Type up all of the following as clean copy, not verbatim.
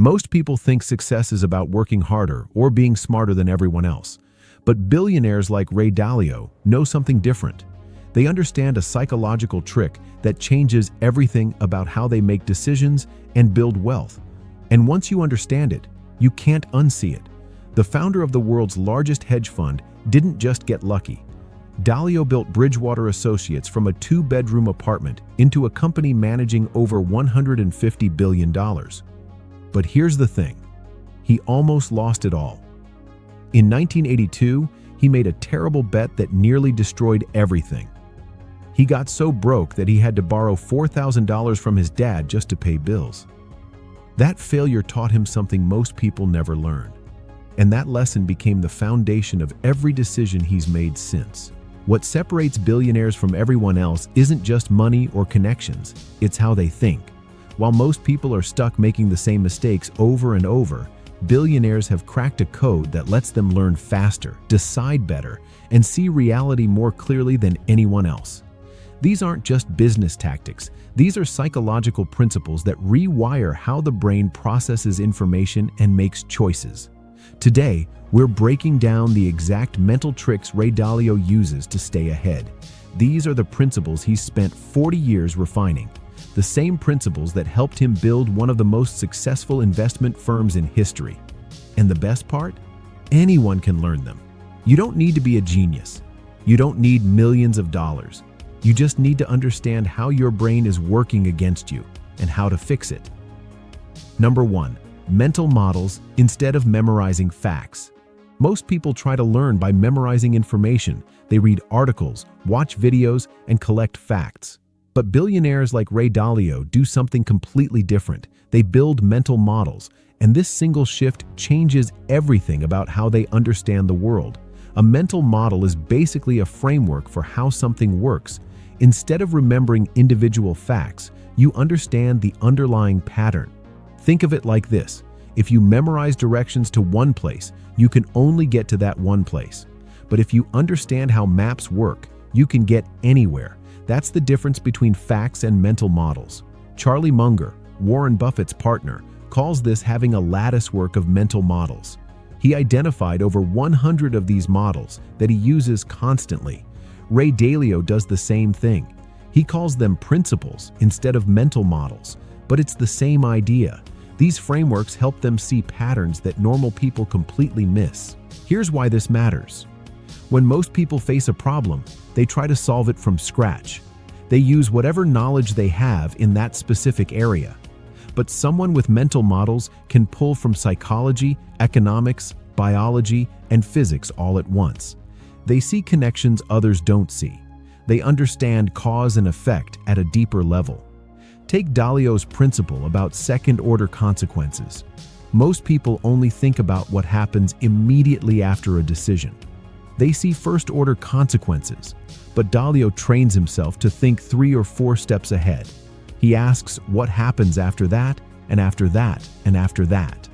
Most people think success is about working harder or being smarter than everyone else. But billionaires like Ray Dalio know something different. They understand a psychological trick that changes everything about how they make decisions and build wealth. And once you understand it, you can't unsee it. The founder of the world's largest hedge fund didn't just get lucky. Dalio built Bridgewater Associates from a 2-bedroom apartment into a company managing over $150 billion. But here's the thing. He almost lost it all. In 1982, he made a terrible bet that nearly destroyed everything. He got so broke that he had to borrow $4,000 from his dad just to pay bills. That failure taught him something most people never learn. And that lesson became the foundation of every decision he's made since. What separates billionaires from everyone else isn't just money or connections, it's how they think. While most people are stuck making the same mistakes over and over, billionaires have cracked a code that lets them learn faster, decide better, and see reality more clearly than anyone else. These aren't just business tactics. These are psychological principles that rewire how the brain processes information and makes choices. Today, we're breaking down the exact mental tricks Ray Dalio uses to stay ahead. These are the principles he's spent 40 years refining. The same principles that helped him build one of the most successful investment firms in history. And the best part? Anyone can learn them. You don't need to be a genius. You don't need millions of dollars. You just need to understand how your brain is working against you and how to fix it. Number 1. Mental models instead of memorizing facts. Most people try to learn by memorizing information. They read articles, watch videos, and collect facts. But billionaires like Ray Dalio do something completely different. They build mental models, and this single shift changes everything about how they understand the world. A mental model is basically a framework for how something works. Instead of remembering individual facts, you understand the underlying pattern. Think of it like this. If you memorize directions to one place, you can only get to that one place. But if you understand how maps work, you can get anywhere. That's the difference between facts and mental models. Charlie Munger, Warren Buffett's partner, calls this having a latticework of mental models. He identified over 100 of these models that he uses constantly. Ray Dalio does the same thing. He calls them principles instead of mental models, but it's the same idea. These frameworks help them see patterns that normal people completely miss. Here's why this matters. When most people face a problem, they try to solve it from scratch. They use whatever knowledge they have in that specific area. But someone with mental models can pull from psychology, economics, biology, and physics all at once. They see connections others don't see. They understand cause and effect at a deeper level. Take Dalio's principle about second-order consequences. Most people only think about what happens immediately after a decision. They see first-order consequences, but Dalio trains himself to think 3 or 4 steps ahead. He asks what happens after that, and after that, and after that.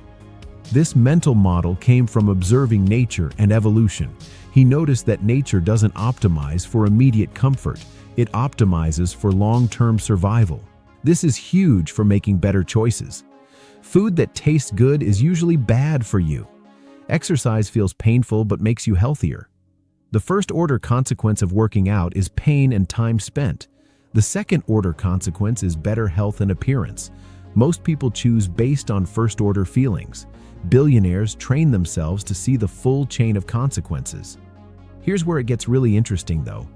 This mental model came from observing nature and evolution. He noticed that nature doesn't optimize for immediate comfort. It optimizes for long-term survival. This is huge for making better choices. Food that tastes good is usually bad for you. Exercise feels painful but makes you healthier. The first-order consequence of working out is pain and time spent. The second-order consequence is better health and appearance. Most people choose based on first-order feelings. Billionaires train themselves to see the full chain of consequences. Here's where it gets really interesting, though.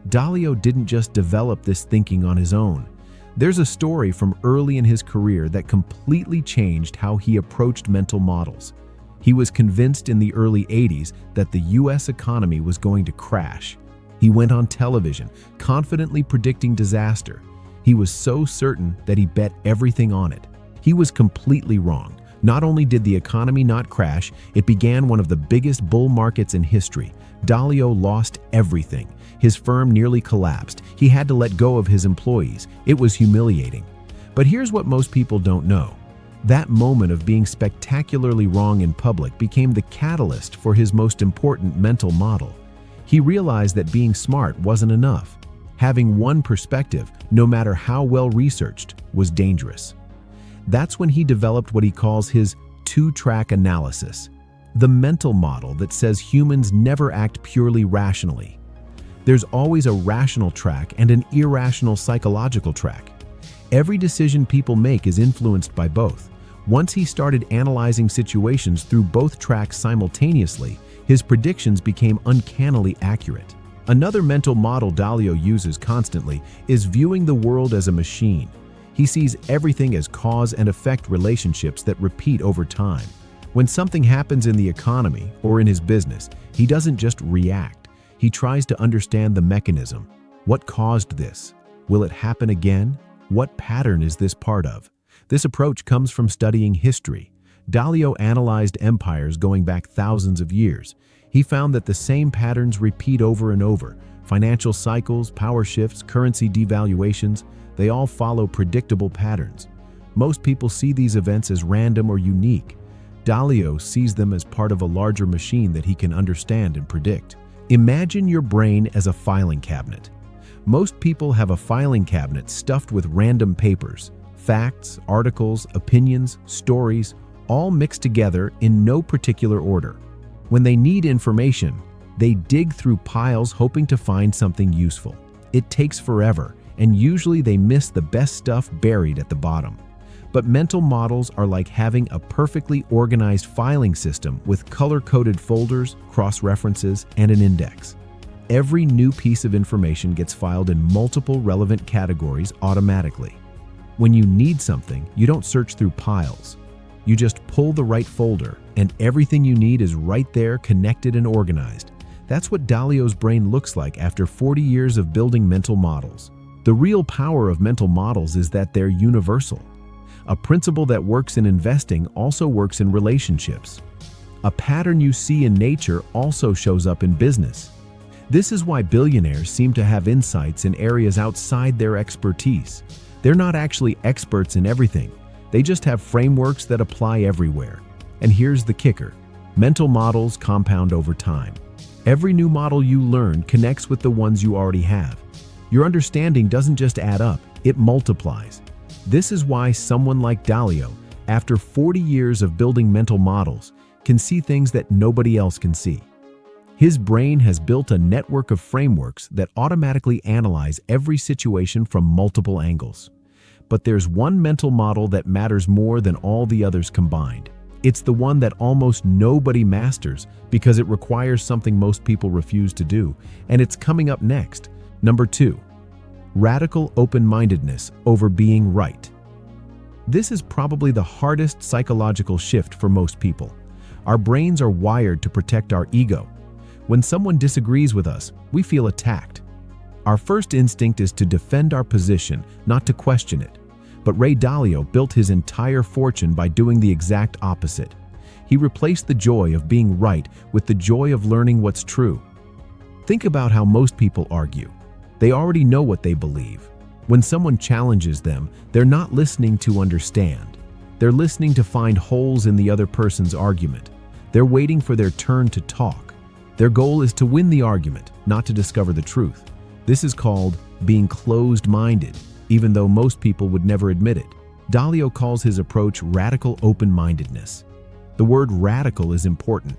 Dalio didn't just develop this thinking on his own. There's a story from early in his career that completely changed how he approached mental models. He was convinced in the early 80s that the US economy was going to crash. He went on television, confidently predicting disaster. He was so certain that he bet everything on it. He was completely wrong. Not only did the economy not crash, it began one of the biggest bull markets in history. Dalio lost everything. His firm nearly collapsed. He had to let go of his employees. It was humiliating. But here's what most people don't know. That moment of being spectacularly wrong in public became the catalyst for his most important mental model. He realized that being smart wasn't enough. Having one perspective, no matter how well researched, was dangerous. That's when he developed what he calls his two-track analysis, the mental model that says humans never act purely rationally. There's always a rational track and an irrational psychological track. Every decision people make is influenced by both. Once he started analyzing situations through both tracks simultaneously, his predictions became uncannily accurate. Another mental model Dalio uses constantly is viewing the world as a machine. He sees everything as cause and effect relationships that repeat over time. When something happens in the economy or in his business, he doesn't just react. He tries to understand the mechanism. What caused this? Will it happen again? What pattern is this part of? This approach comes from studying history. Dalio analyzed empires going back thousands of years. He found that the same patterns repeat over and over. Financial cycles, power shifts, currency devaluations, they all follow predictable patterns. Most people see these events as random or unique. Dalio sees them as part of a larger machine that he can understand and predict. Imagine your brain as a filing cabinet. Most people have a filing cabinet stuffed with random papers, facts, articles, opinions, stories, all mixed together in no particular order. When they need information, they dig through piles hoping to find something useful. It takes forever, and usually they miss the best stuff buried at the bottom. But mental models are like having a perfectly organized filing system with color-coded folders, cross-references, and an index. Every new piece of information gets filed in multiple relevant categories automatically. When you need something, you don't search through piles. You just pull the right folder, and everything you need is right there, connected and organized. That's what Dalio's brain looks like after 40 years of building mental models. The real power of mental models is that they're universal. A principle that works in investing also works in relationships. A pattern you see in nature also shows up in business. This is why billionaires seem to have insights in areas outside their expertise. They're not actually experts in everything. They just have frameworks that apply everywhere. And here's the kicker. Mental models compound over time. Every new model you learn connects with the ones you already have. Your understanding doesn't just add up, it multiplies. This is why someone like Dalio, after 40 years of building mental models, can see things that nobody else can see. His brain has built a network of frameworks that automatically analyze every situation from multiple angles. But there's one mental model that matters more than all the others combined. It's the one that almost nobody masters because it requires something most people refuse to do, and it's coming up next. Number 2. Radical open-mindedness over being right. This is probably the hardest psychological shift for most people. Our brains are wired to protect our ego. When someone disagrees with us, we feel attacked. Our first instinct is to defend our position, not to question it. But Ray Dalio built his entire fortune by doing the exact opposite. He replaced the joy of being right with the joy of learning what's true. Think about how most people argue. They already know what they believe. When someone challenges them, they're not listening to understand. They're listening to find holes in the other person's argument. They're waiting for their turn to talk. Their goal is to win the argument, not to discover the truth. This is called being closed-minded, even though most people would never admit it. Dalio calls his approach radical open-mindedness. The word radical is important.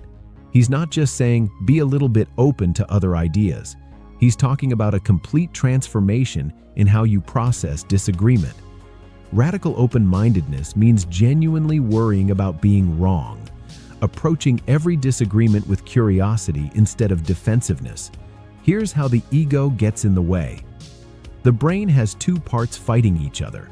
He's not just saying, be a little bit open to other ideas. He's talking about a complete transformation in how you process disagreement. Radical open-mindedness means genuinely worrying about being wrong, approaching every disagreement with curiosity instead of defensiveness. Here's how the ego gets in the way. The brain has two parts fighting each other.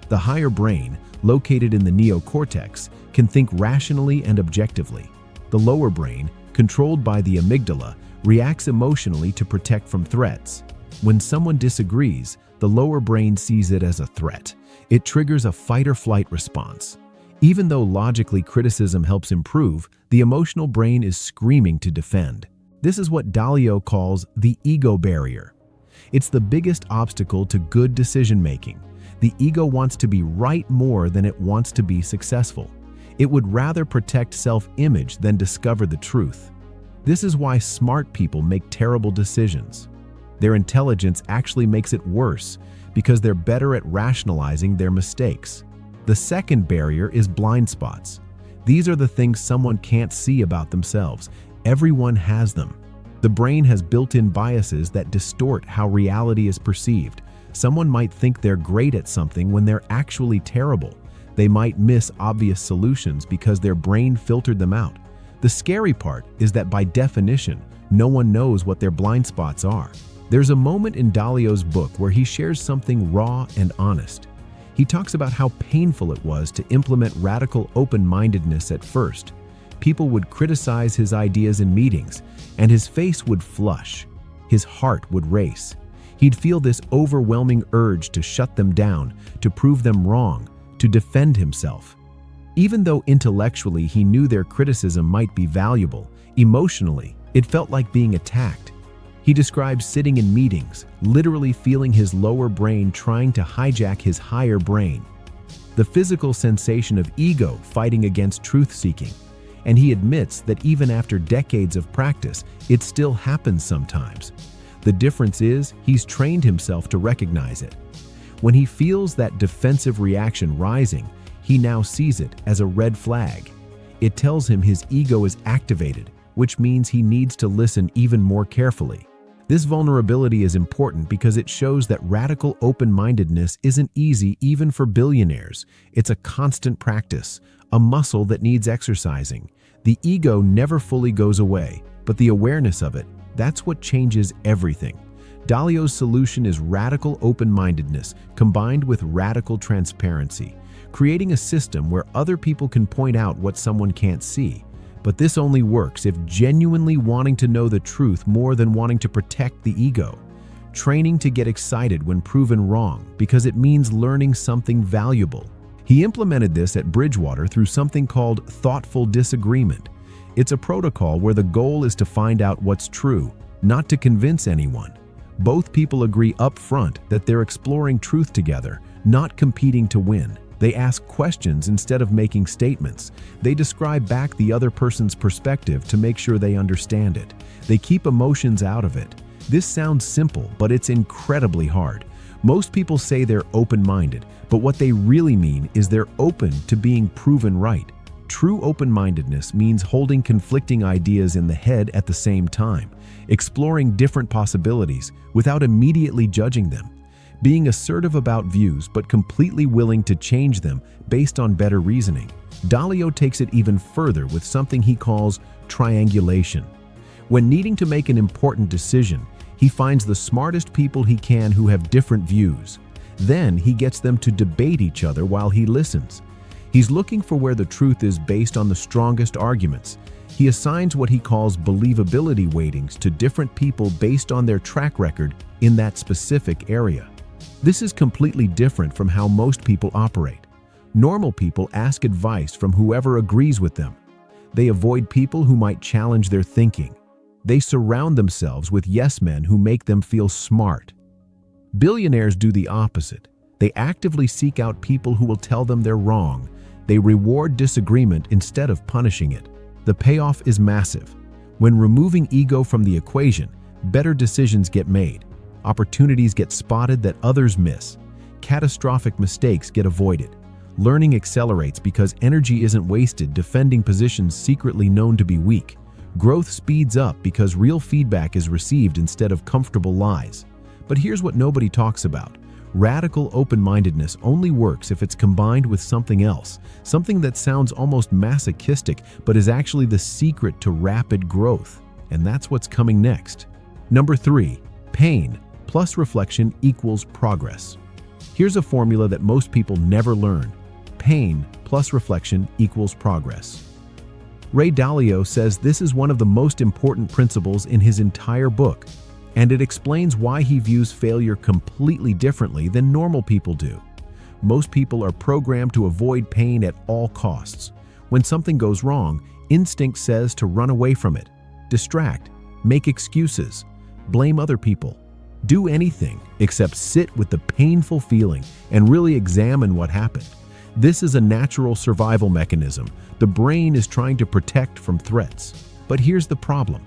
The higher brain, located in the neocortex, can think rationally and objectively. The lower brain, controlled by the amygdala, reacts emotionally to protect from threats. When someone disagrees, the lower brain sees it as a threat. It triggers a fight-or-flight response. Even though logically criticism helps improve, the emotional brain is screaming to defend. This is what Dalio calls the ego barrier. It's the biggest obstacle to good decision-making. The ego wants to be right more than it wants to be successful. It would rather protect self-image than discover the truth. This is why smart people make terrible decisions. Their intelligence actually makes it worse because they're better at rationalizing their mistakes. The second barrier is blind spots. These are the things someone can't see about themselves. Everyone has them. The brain has built-in biases that distort how reality is perceived. Someone might think they're great at something when they're actually terrible. They might miss obvious solutions because their brain filtered them out. The scary part is that by definition, no one knows what their blind spots are. There's a moment in Dalio's book where he shares something raw and honest. He talks about how painful it was to implement radical open-mindedness at first. People would criticize his ideas in meetings, and his face would flush. His heart would race. He'd feel this overwhelming urge to shut them down, to prove them wrong, to defend himself. Even though intellectually he knew their criticism might be valuable, emotionally, it felt like being attacked. He describes sitting in meetings, literally feeling his lower brain trying to hijack his higher brain. The physical sensation of ego fighting against truth-seeking. And he admits that even after decades of practice, it still happens sometimes. The difference is he's trained himself to recognize it. When he feels that defensive reaction rising, he now sees it as a red flag. It tells him his ego is activated, which means he needs to listen even more carefully. This vulnerability is important because it shows that radical open-mindedness isn't easy even for billionaires. It's a constant practice, a muscle that needs exercising. The ego never fully goes away, but the awareness of it, that's what changes everything. Dalio's solution is radical open-mindedness combined with radical transparency, creating a system where other people can point out what someone can't see. But this only works if genuinely wanting to know the truth more than wanting to protect the ego. Training to get excited when proven wrong because it means learning something valuable. He implemented this at Bridgewater through something called thoughtful disagreement. It's a protocol where the goal is to find out what's true, not to convince anyone. Both people agree up front that they're exploring truth together, not competing to win. They ask questions instead of making statements. They describe back the other person's perspective to make sure they understand it. They keep emotions out of it. This sounds simple, but it's incredibly hard. Most people say they're open-minded, but what they really mean is they're open to being proven right. True open-mindedness means holding conflicting ideas in the head at the same time, exploring different possibilities without immediately judging them. Being assertive about views but completely willing to change them based on better reasoning. Dalio takes it even further with something he calls triangulation. When needing to make an important decision, he finds the smartest people he can who have different views. Then he gets them to debate each other while he listens. He's looking for where the truth is based on the strongest arguments. He assigns what he calls believability weightings to different people based on their track record in that specific area. This is completely different from how most people operate. Normal people ask advice from whoever agrees with them. They avoid people who might challenge their thinking. They surround themselves with yes men who make them feel smart. Billionaires do the opposite. They actively seek out people who will tell them they're wrong. They reward disagreement instead of punishing it. The payoff is massive. When removing ego from the equation, better decisions get made. Opportunities get spotted that others miss. Catastrophic mistakes get avoided. Learning accelerates because energy isn't wasted defending positions secretly known to be weak. Growth speeds up because real feedback is received instead of comfortable lies. But here's what nobody talks about. Radical open-mindedness only works if it's combined with something else, something that sounds almost masochistic but is actually the secret to rapid growth. And that's what's coming next. Number 3, pain plus reflection equals progress. Here's a formula that most people never learn. Pain plus reflection equals progress. Ray Dalio says this is one of the most important principles in his entire book, and it explains why he views failure completely differently than normal people do. Most people are programmed to avoid pain at all costs. When something goes wrong, instinct says to run away from it, distract, make excuses, blame other people. Do anything except sit with the painful feeling and really examine what happened. This is a natural survival mechanism. The brain is trying to protect from threats. But here's the problem.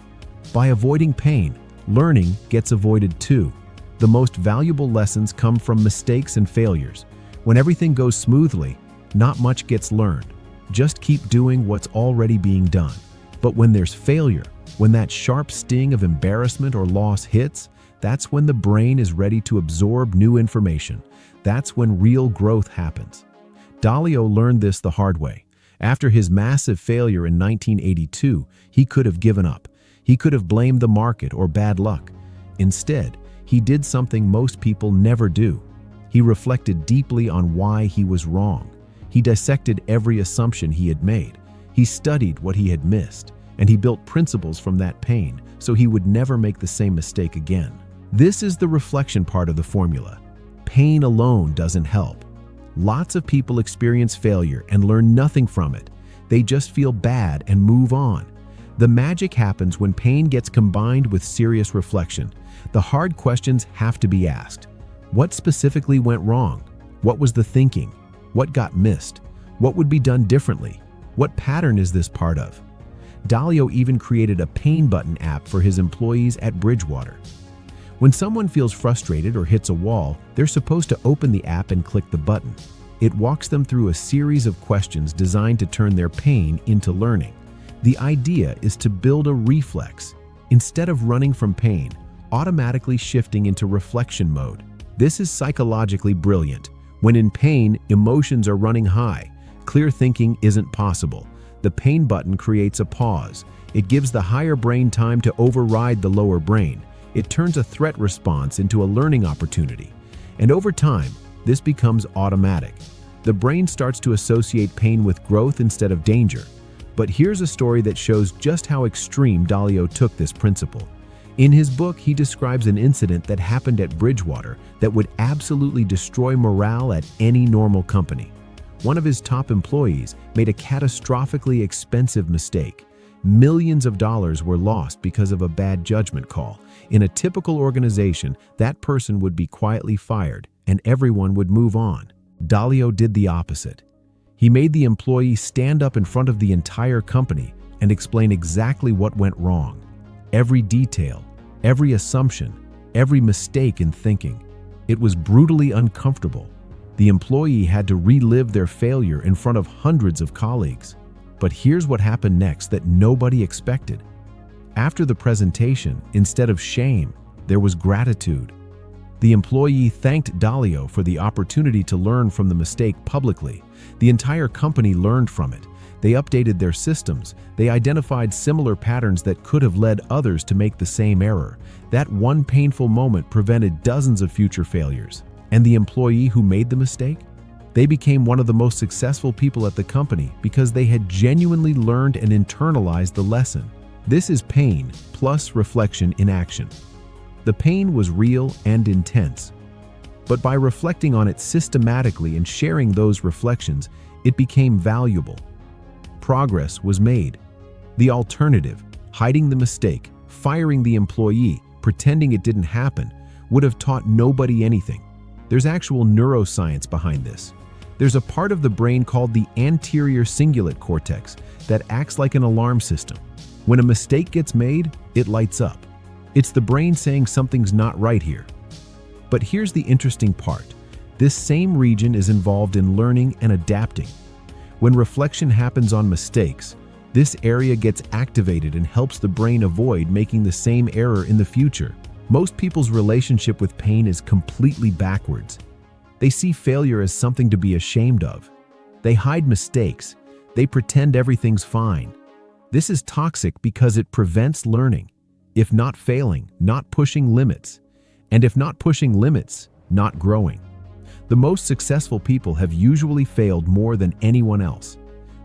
By avoiding pain, learning gets avoided too. The most valuable lessons come from mistakes and failures. When everything goes smoothly, not much gets learned. Just keep doing what's already being done. But when there's failure, when that sharp sting of embarrassment or loss hits, that's when the brain is ready to absorb new information. That's when real growth happens. Dalio learned this the hard way. After his massive failure in 1982, he could have given up. He could have blamed the market or bad luck. Instead, he did something most people never do. He reflected deeply on why he was wrong. He dissected every assumption he had made. He studied what he had missed, and he built principles from that pain so he would never make the same mistake again. This is the reflection part of the formula. Pain alone doesn't help. Lots of people experience failure and learn nothing from it. They just feel bad and move on. The magic happens when pain gets combined with serious reflection. The hard questions have to be asked. What specifically went wrong? What was the thinking? What got missed? What would be done differently? What pattern is this part of? Dalio even created a pain button app for his employees at Bridgewater. When someone feels frustrated or hits a wall, they're supposed to open the app and click the button. It walks them through a series of questions designed to turn their pain into learning. The idea is to build a reflex. Instead of running from pain, automatically shifting into reflection mode. This is psychologically brilliant. When in pain, emotions are running high. Clear thinking isn't possible. The pain button creates a pause. It gives the higher brain time to override the lower brain. It turns a threat response into a learning opportunity. And over time, this becomes automatic. The brain starts to associate pain with growth instead of danger. But here's a story that shows just how extreme Dalio took this principle. In his book, he describes an incident that happened at Bridgewater that would absolutely destroy morale at any normal company. One of his top employees made a catastrophically expensive mistake. Millions of dollars were lost because of a bad judgment call. In a typical organization, that person would be quietly fired and everyone would move on. Dalio did the opposite. He made the employee stand up in front of the entire company and explain exactly what went wrong. Every detail, every assumption, every mistake in thinking. It was brutally uncomfortable. The employee had to relive their failure in front of hundreds of colleagues. But here's what happened next that nobody expected. After the presentation, instead of shame, there was gratitude. The employee thanked Dalio for the opportunity to learn from the mistake publicly. The entire company learned from it. They updated their systems. They identified similar patterns that could have led others to make the same error. That one painful moment prevented dozens of future failures. And the employee who made the mistake? They became one of the most successful people at the company because they had genuinely learned and internalized the lesson. This is pain plus reflection in action. The pain was real and intense. But by reflecting on it systematically and sharing those reflections, it became valuable. Progress was made. The alternative, hiding the mistake, firing the employee, pretending it didn't happen, would have taught nobody anything. There's actual neuroscience behind this. There's a part of the brain called the anterior cingulate cortex that acts like an alarm system. When a mistake gets made, it lights up. It's the brain saying something's not right here. But here's the interesting part. This same region is involved in learning and adapting. When reflection happens on mistakes, this area gets activated and helps the brain avoid making the same error in the future. Most people's relationship with pain is completely backwards. They see failure as something to be ashamed of. They hide mistakes. They pretend everything's fine. This is toxic because it prevents learning. If not failing, not pushing limits. And if not pushing limits, not growing. The most successful people have usually failed more than anyone else.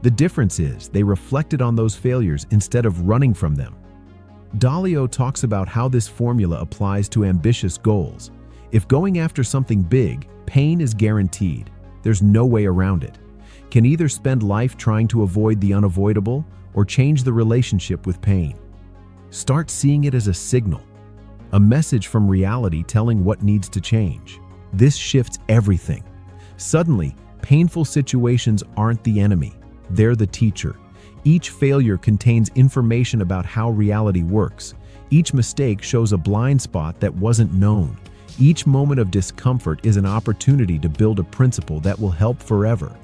The difference is they reflected on those failures instead of running from them. Dalio talks about how this formula applies to ambitious goals. If going after something big, pain is guaranteed. There's no way around it. Can either spend life trying to avoid the unavoidable or change the relationship with pain. Start seeing it as a signal, a message from reality telling what needs to change. This shifts everything. Suddenly, painful situations aren't the enemy. They're the teacher. Each failure contains information about how reality works. Each mistake shows a blind spot that wasn't known. Each moment of discomfort is an opportunity to build a principle that will help forever.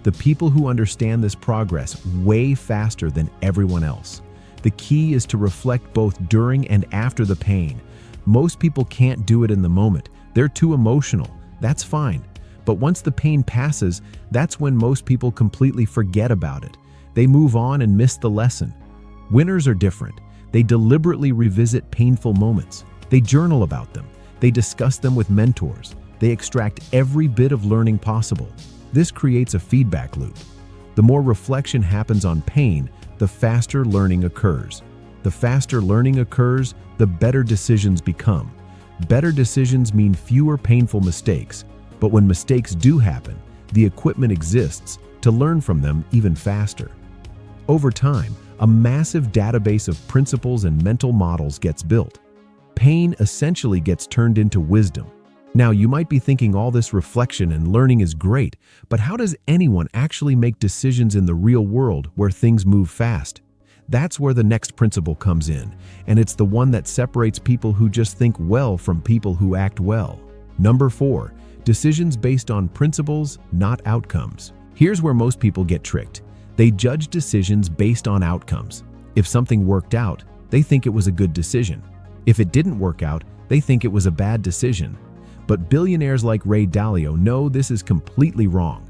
The people who understand this progress way faster than everyone else. The key is to reflect both during and after the pain. Most people can't do it in the moment. They're too emotional. That's fine. But once the pain passes, that's when most people completely forget about it. They move on and miss the lesson. Winners are different. They deliberately revisit painful moments. They journal about them. They discuss them with mentors. They extract every bit of learning possible. This creates a feedback loop. The more reflection happens on pain, the faster learning occurs. The faster learning occurs, the better decisions become. Better decisions mean fewer painful mistakes, but when mistakes do happen, the equipment exists to learn from them even faster. Over time, a massive database of principles and mental models gets built. Pain essentially gets turned into wisdom. Now, you might be thinking all this reflection and learning is great, but how does anyone actually make decisions in the real world where things move fast? That's where the next principle comes in, and it's the one that separates people who just think well from people who act well. Number 4, decisions based on principles, not outcomes. Here's where most people get tricked. They judge decisions based on outcomes. If something worked out, they think it was a good decision. If it didn't work out, they think it was a bad decision. But billionaires like Ray Dalio know this is completely wrong.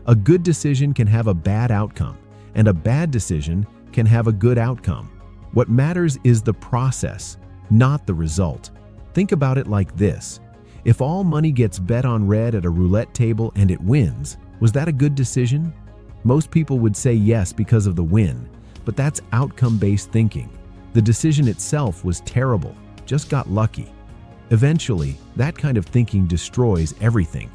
A good decision can have a bad outcome, and a bad decision can have a good outcome. What matters is the process, not the result. Think about it like this. If all money gets bet on red at a roulette table and it wins, was that a good decision? Most people would say yes because of the win, but that's outcome-based thinking. The decision itself was terrible, just got lucky. Eventually, that kind of thinking destroys everything.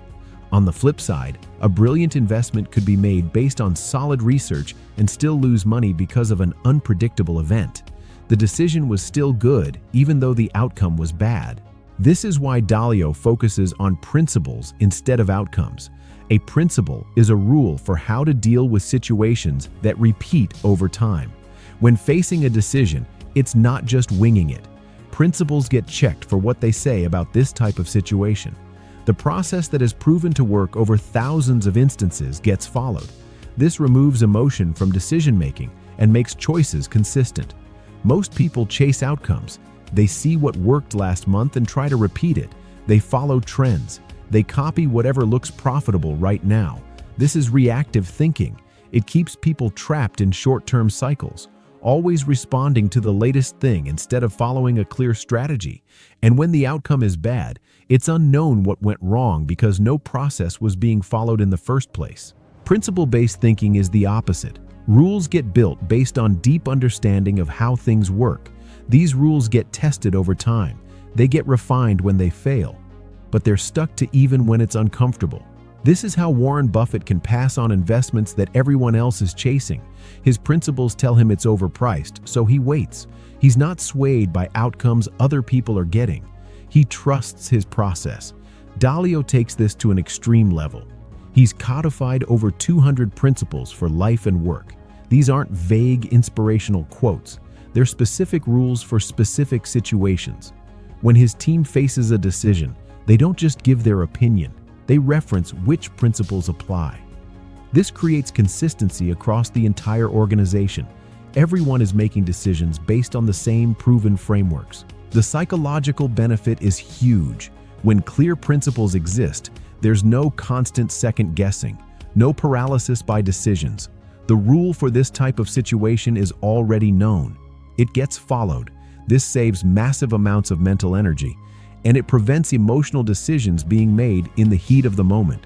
On the flip side, a brilliant investment could be made based on solid research and still lose money because of an unpredictable event. The decision was still good, even though the outcome was bad. This is why Dalio focuses on principles instead of outcomes. A principle is a rule for how to deal with situations that repeat over time. When facing a decision, it's not just winging it. Principles get checked for what they say about this type of situation. The process that has proven to work over thousands of instances gets followed. This removes emotion from decision-making and makes choices consistent. Most people chase outcomes. They see what worked last month and try to repeat it. They follow trends. They copy whatever looks profitable right now. This is reactive thinking. It keeps people trapped in short-term cycles, always responding to the latest thing instead of following a clear strategy. And when the outcome is bad, it's unknown what went wrong because no process was being followed in the first place. Principle-based thinking is the opposite. Rules get built based on deep understanding of how things work. These rules get tested over time. They get refined when they fail, but they're stuck to even when it's uncomfortable. This is how Warren Buffett can pass on investments that everyone else is chasing. His principles tell him it's overpriced, so he waits. He's not swayed by outcomes other people are getting. He trusts his process. Dalio takes this to an extreme level. He's codified over 200 principles for life and work. These aren't vague inspirational quotes. They're specific rules for specific situations. When his team faces a decision, they don't just give their opinion. They reference which principles apply. This creates consistency across the entire organization. Everyone is making decisions based on the same proven frameworks. The psychological benefit is huge. When clear principles exist, there's no constant second guessing, no paralysis by decisions. The rule for this type of situation is already known. It gets followed. This saves massive amounts of mental energy, and it prevents emotional decisions being made in the heat of the moment.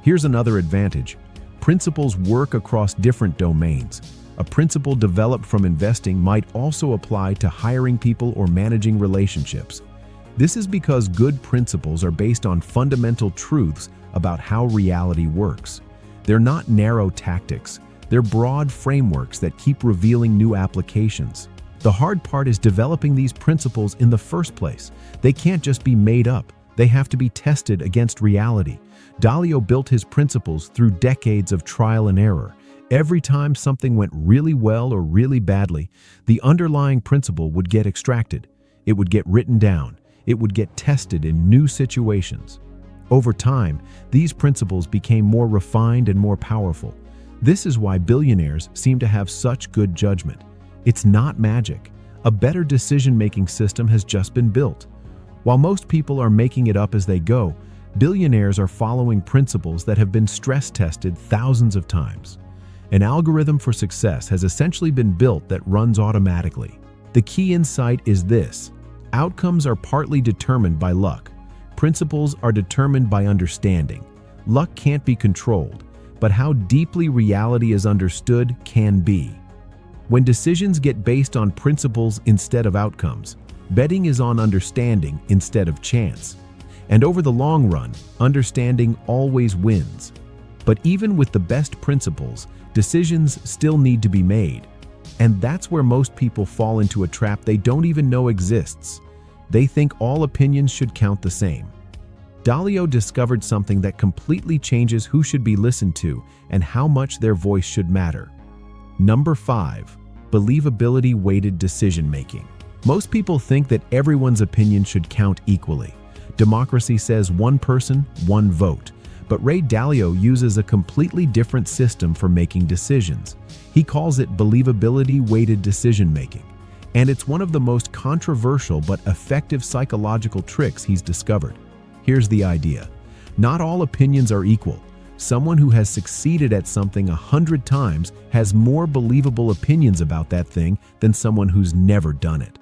Here's another advantage. Principles work across different domains. A principle developed from investing might also apply to hiring people or managing relationships. This is because good principles are based on fundamental truths about how reality works. They're not narrow tactics. They're broad frameworks that keep revealing new applications. The hard part is developing these principles in the first place. They can't just be made up. They have to be tested against reality. Dalio built his principles through decades of trial and error. Every time something went really well or really badly, the underlying principle would get extracted. It would get written down. It would get tested in new situations. Over time, these principles became more refined and more powerful. This is why billionaires seem to have such good judgment. It's not magic. A better decision-making system has just been built. While most people are making it up as they go, billionaires are following principles that have been stress-tested thousands of times. An algorithm for success has essentially been built that runs automatically. The key insight is this: outcomes are partly determined by luck. Principles are determined by understanding. Luck can't be controlled, but how deeply reality is understood can be. When decisions get based on principles instead of outcomes, betting is on understanding instead of chance. And over the long run, understanding always wins. But even with the best principles, decisions still need to be made. And that's where most people fall into a trap they don't even know exists. They think all opinions should count the same. Dalio discovered something that completely changes who should be listened to and how much their voice should matter. Number 5. Believability-weighted decision-making. Most people think that everyone's opinion should count equally. Democracy says one person, one vote. But Ray Dalio uses a completely different system for making decisions. He calls it believability-weighted decision-making. And it's one of the most controversial but effective psychological tricks he's discovered. Here's the idea. Not all opinions are equal. Someone who has succeeded at something 100 times has more believable opinions about that thing than someone who's never done it.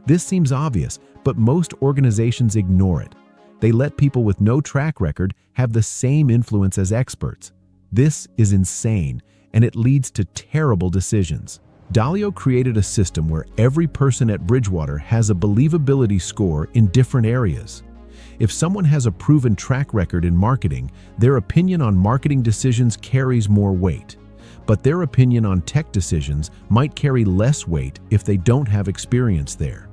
This seems obvious, but most organizations ignore it. They let people with no track record have the same influence as experts. This is insane, and it leads to terrible decisions. Dalio created a system where every person at Bridgewater has a believability score in different areas. If someone has a proven track record in marketing, their opinion on marketing decisions carries more weight. But their opinion on tech decisions might carry less weight if they don't have experience there.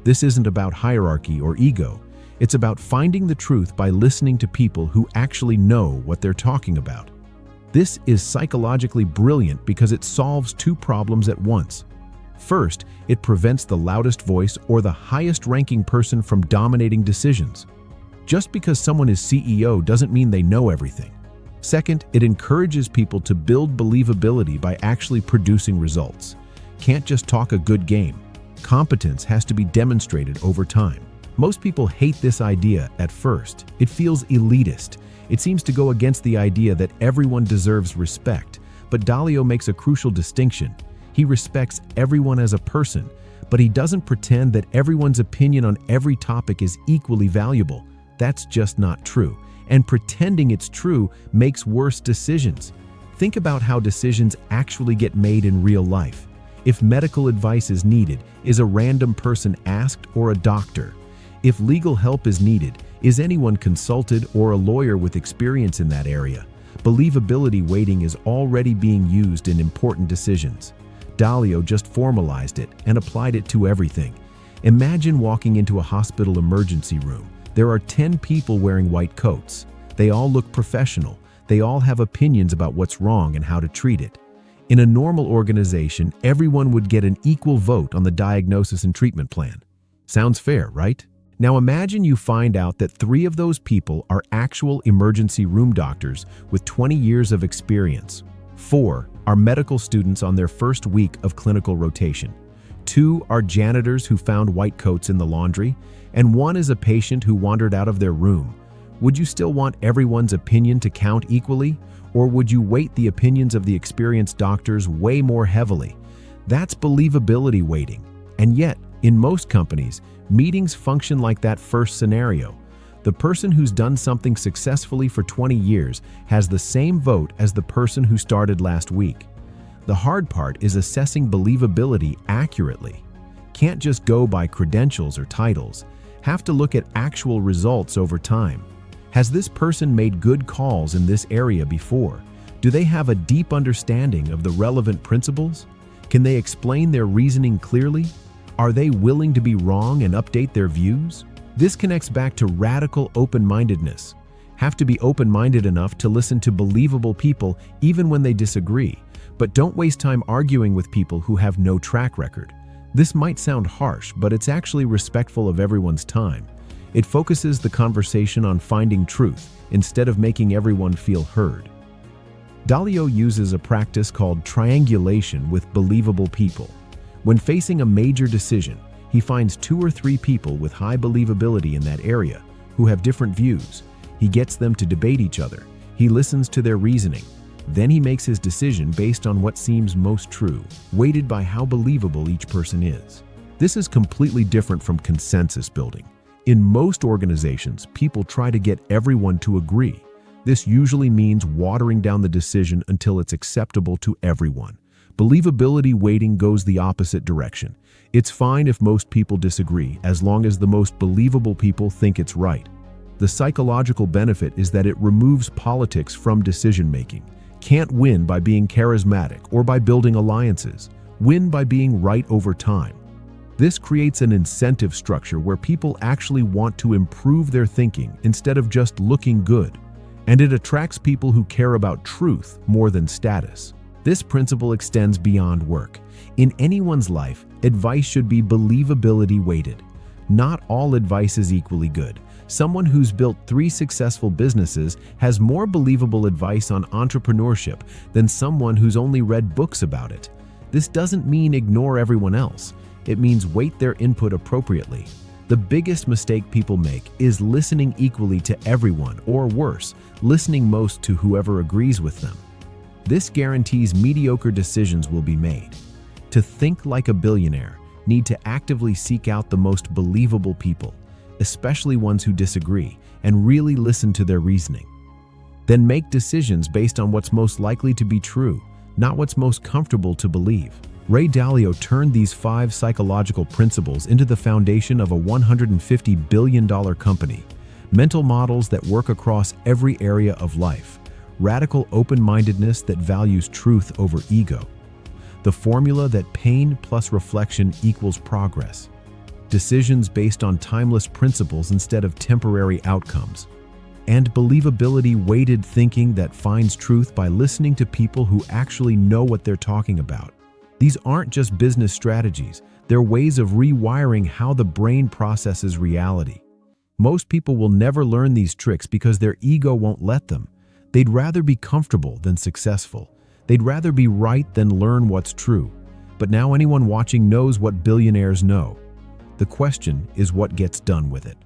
This isn't about hierarchy or ego. It's about finding the truth by listening to people who actually know what they're talking about. This is psychologically brilliant because it solves two problems at once. First, it prevents the loudest voice or the highest-ranking person from dominating decisions. Just because someone is CEO doesn't mean they know everything. Second, it encourages people to build believability by actually producing results. Can't just talk a good game. Competence has to be demonstrated over time. Most people hate this idea at first. It feels elitist. It seems to go against the idea that everyone deserves respect. But Dalio makes a crucial distinction. He respects everyone as a person, but he doesn't pretend that everyone's opinion on every topic is equally valuable. That's just not true. And pretending it's true makes worse decisions. Think about how decisions actually get made in real life. If medical advice is needed, is a random person asked or a doctor? If legal help is needed, is anyone consulted or a lawyer with experience in that area? Believability weighting is already being used in important decisions. Dalio just formalized it and applied it to everything. Imagine walking into a hospital emergency room. There are 10 people wearing white coats. They all look professional. They all have opinions about what's wrong and how to treat it. In a normal organization, everyone would get an equal vote on the diagnosis and treatment plan. Sounds fair, right? Now imagine you find out that 3 of those people are actual emergency room doctors with 20 years of experience. 4 are medical students on their first week of clinical rotation. 2 are janitors who found white coats in the laundry, and 1 is a patient who wandered out of their room. Would you still want everyone's opinion to count equally, or would you weight the opinions of the experienced doctors way more heavily? That's believability weighting. And yet, in most companies, meetings function like that first scenario. The person who's done something successfully for 20 years has the same vote as the person who started last week. The hard part is assessing believability accurately. Can't just go by credentials or titles. Have to look at actual results over time. Has this person made good calls in this area before? Do they have a deep understanding of the relevant principles? Can they explain their reasoning clearly? Are they willing to be wrong and update their views? This connects back to radical open-mindedness. Have to be open-minded enough to listen to believable people even when they disagree, but don't waste time arguing with people who have no track record. This might sound harsh, but it's actually respectful of everyone's time. It focuses the conversation on finding truth instead of making everyone feel heard. Dalio uses a practice called triangulation with believable people. When facing a major decision, he finds 2 or 3 people with high believability in that area who have different views. He gets them to debate each other. He listens to their reasoning. Then he makes his decision based on what seems most true, weighted by how believable each person is. This is completely different from consensus building. In most organizations, people try to get everyone to agree. This usually means watering down the decision until it's acceptable to everyone. Believability weighting goes the opposite direction. It's fine if most people disagree, as long as the most believable people think it's right. The psychological benefit is that it removes politics from decision-making. Can't win by being charismatic or by building alliances. Win by being right over time. This creates an incentive structure where people actually want to improve their thinking instead of just looking good. And it attracts people who care about truth more than status. This principle extends beyond work. In anyone's life, advice should be believability-weighted. Not all advice is equally good. Someone who's built 3 successful businesses has more believable advice on entrepreneurship than someone who's only read books about it. This doesn't mean ignore everyone else. It means weight their input appropriately. The biggest mistake people make is listening equally to everyone, or worse, listening most to whoever agrees with them. This guarantees mediocre decisions will be made. To think like a billionaire, need to actively seek out the most believable people, especially ones who disagree, and really listen to their reasoning. Then make decisions based on what's most likely to be true, not what's most comfortable to believe. Ray Dalio turned these 5 psychological principles into the foundation of a $150 billion company. Mental models that work across every area of life. Radical open-mindedness that values truth over ego. The formula that pain plus reflection equals progress. Decisions based on timeless principles instead of temporary outcomes. And believability-weighted thinking that finds truth by listening to people who actually know what they're talking about. These aren't just business strategies, they're ways of rewiring how the brain processes reality. Most people will never learn these tricks because their ego won't let them. They'd rather be comfortable than successful. They'd rather be right than learn what's true. But now anyone watching knows what billionaires know. The question is what gets done with it.